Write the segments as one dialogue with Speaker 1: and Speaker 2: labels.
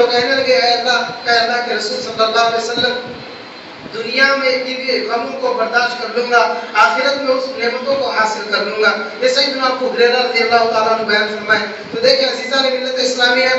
Speaker 1: تو کہنے لگے اے اللہ کے رسول صلی اللہ علیہ وسلم دنیا میں ان غموں کو برداشت کر لوں گا، آخرت میں اس نعمتوں کو حاصل کر لوں گا۔ یہ سیدنا ابو ہریرہ رضی اللہ تعالیٰ عنہ بیان فرمائے۔ تو دیکھیں عزیزان ملت اسلامیہ،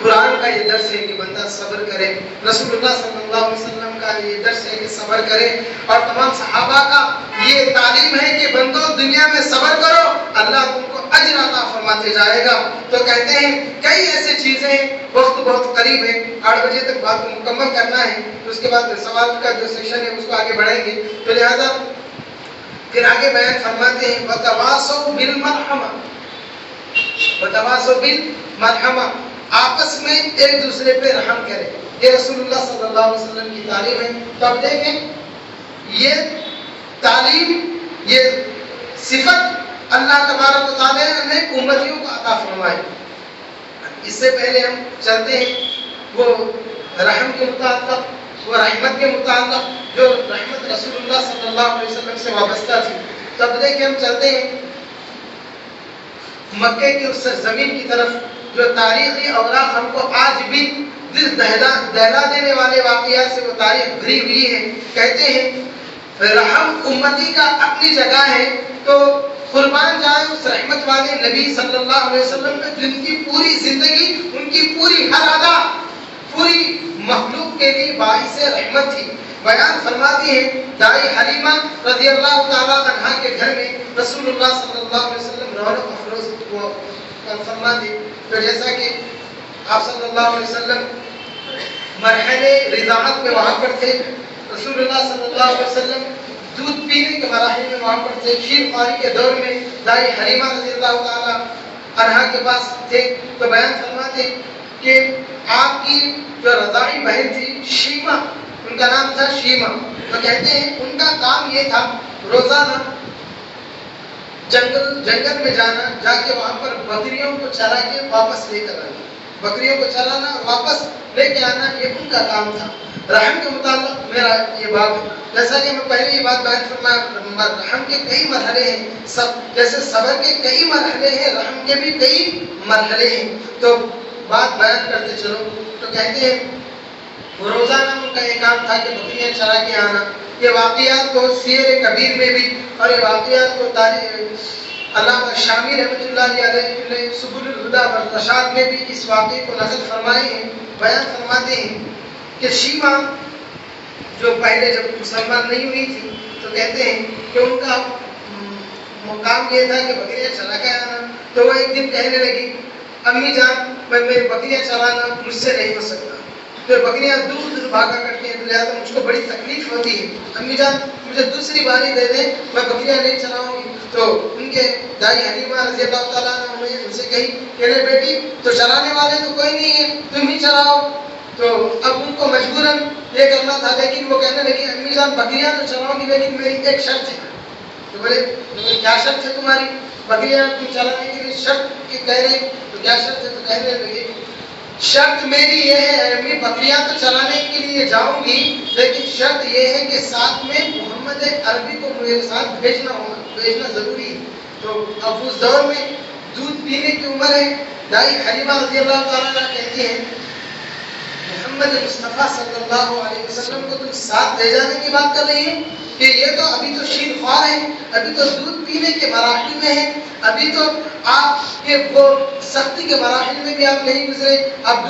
Speaker 1: قرآن کا یہ درس ہے کہ بندہ صبر کرے، رسول اللہ صلی اللہ علیہ وسلم کا یہ درس ہے کہ صبر کرے، اور تمام صحابہ کا یہ تعلیم ہے کہ بندو دنیا میں صبر کرو، اللہ تم کو اجر عطا فرماتے جائے گا۔ تو کہتے ہیں کئی ایسی چیزیں ہیں، وقت بہت قریب ہے، 8 بجے تک بات مکمل کرنا ہے، تو اس کے بعد سوال کا جو سیکشن ہے اس کو آگے بڑھائیں گے، تو لہذا پھر آگے بیان فرماتے ہیں وَتَوَاصَوْا بِالْمَرْحَمَةِ، وَتَوَاصَوْا بِالْمَرْحَمَةِ، آپس میں ایک دوسرے پہ رحم کرے، یہ رسول اللہ صلی اللہ علیہ وسلم کی تعلیم ہے۔ تو اب دیکھیں یہ تعلیم، یہ صفت اللہ تبارک و تعالیٰ نے امتیوں کو عطا فرمائی۔ اس سے پہلے ہم چلتے ہیں وہ رحم کے متعلق، وہ رحمت کے متعلق جو رحمت رسول اللہ صلی اللہ علیہ وسلم سے وابستہ تھی۔ تب دیکھیں ہم چلتے ہیں مکے کی اس سرزمین کی طرف جو تاریخی اوراق ہم کو آج بھی دل دہلا دینے والے واقعات سے وہ تاریخ بھری ہوئی ہے۔ کہتے ہیں رحم امتی کا اپنی جگہ ہے، تو قربان جائے اس رحمت والے نبی صلی اللہ علیہ وسلم نے جن کی پوری زندگی، ان کی پوری ہر ادا پوری مخلوق کے لیے باعث رحمت تھی۔ بیان فرماتی ہے دائی حلیمہ رضی اللہ تعالیٰ عنہا کے گھر میں رسول اللہ صلی اللہ علیہ وسلم رونق افروز فرماتے، تو جیسا کہ آپ صلی اللہ علیہ وسلم مرحلے رضاعت میں وہاں پر تھے، رسول اللہ صلی اللہ علیہ وسلم دودھ پینے کے مراحل میں وہاں پر تھے، شیر خواری کے دور میں دائی حلیمہ رضی اللہ تعالیٰ عنہا کے پاس تھے، تو بیان فرماتے کہ آپ کی جو رضاعی بہن تھی شیمہ، ان کا نام تھا شیمہ، تو کہتے ہیں ان کا کام یہ تھا روزانہ جنگل میں جانا، جا کے وہاں پر بکریوں کو چرا کے واپس لے کر آنا، بکریوں کو چرانا اور واپس لے کے آنا، یہ ان کا کام تھا۔ رحم کے متعلق میرا یہ بات ہے، جیسا کہ میں پہلے یہ بات بیان فرمایا، رحم کے کئی مرحلے ہیں، جیسے صبر کے کئی مرحلے ہیں، رحم کے بھی کئی مرحلے ہیں، تو بات بیان کرتے چلو۔ تو کہتے ہیں روزانہ ان کا یہ کام تھا کہ بکریاں چرا کے آنا۔ یہ واقعات کو سیر کبیر میں بھی، اور یہ واقعات کو علامہ شامی رحمۃ اللہ علیہ نے سبل الہدی والرشاد میں بھی اس واقعے کو نقل فرمائے ہیں۔ بیان فرماتے ہیں کہ شیمہ جو پہلے جب مسلمان نہیں ہوئی تھی، تو کہتے ہیں کہ ان کا کام یہ تھا کہ بکریاں چلا کے آنا، تو وہ ایک دن کہنے لگی امی جان میں بکریاں چلانا مجھ سے نہیں ہو سکتا، تو بکریاں دور دور بھاگا کرتی ہیں، تو لہٰذا مجھ کو بڑی تکلیف ہوتی ہے، امی جان مجھے دوسری باری دے دیں، میں بکریاں نہیں چلاؤں گی۔ تو ان کے دائی حلیمہ رضی اللہ تعالیٰ عنہ نے ان سے کہی کہ ارے بیٹی تو چلانے والے تو کوئی نہیں ہے، تم ہی چلاؤ۔ تو اب ان کو مجبوراً یہ کرنا تھا، لیکن وہ کہنے لگی امی جان بکریاں تو چلاؤں گی لیکن میری ایک شرط ہے۔ تو بولے کیا شرط ہے تمہاری؟ بکریاں تم چلانے کے لیے شرط کی کہہ رہے، تو کیا شرط ہے؟ تو کہنے لگے شرط میری یہ ہے امی، بکریاں تو چلانے کے لیے جاؤں گی لیکن شرط یہ ہے کہ ساتھ میں محمد عربی کو میرے ساتھ بھیجنا ضروری ہے۔ تو اب اس دور میں دودھ پینے کی عمر ہے، دائی حلیمہ رضی اللہ تعالیٰ عنہ کہتی ہیں محمد مصطفیٰ صلی اللہ علیہ وسلم کو تم ساتھ لے جانے کی بات کر رہی ہے کہ یہ تو ابھی تو شیر خوار ہے، ابھی تو دودھ پینے کے مراحل میں ہے، ابھی تو آپ کے وہ سختی کے مراحل میں بھی آپ نہیں گزرے، آپ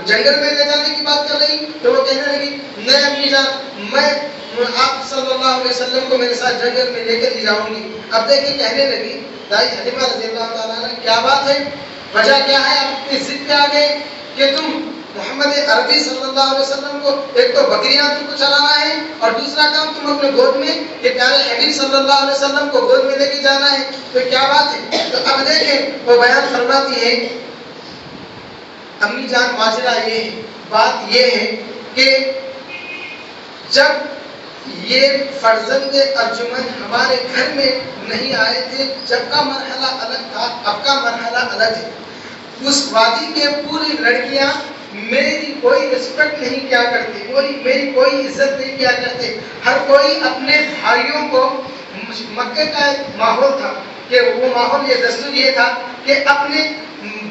Speaker 1: جنگل میں لے جانے کی بات کر رہی۔ تو وہ کہنے لگی نہیں امی جان، میں آپ صلی اللہ علیہ وسلم کو میرے ساتھ جنگل میں لے کر ہی جاؤں گی۔ اب دیکھیں کہنے لگی دائی حلیمہ رضی اللہ تعالیٰ عنہ کیا بات ہے، وجہ کیا ہے، آپ اپنی ضد پہ آ گئے کہ تم محمد عربی صلی اللہ علیہ وسلم کو ایک تو بکریاں تم کو چلانا ہے اور دوسرا کام تم اپنے گود میں یہ پیارے حبیب صلی اللہ علیہ وسلم کو گود میں لے کے جانا ہے، تو کیا بات ہے؟ تو اب دیکھیں وہ بیان فرماتی ہے امی جان ماجرا یہ ہے، بات یہ ہے کہ جب یہ فرزند ارجمن ہمارے گھر میں نہیں آئے تھے، جب کا مرحلہ الگ تھا، اب کا مرحلہ الگ ہے، اس وادی کے پوری لڑکیاں میری کوئی رسپیکٹ نہیں کیا کرتے، میری کوئی عزت نہیں کیا کرتے، ہر کوئی اپنے بھائیوں کو، مکے کا ایک ماحول تھا کہ وہ ماحول یہ دستور یہ تھا کہ اپنے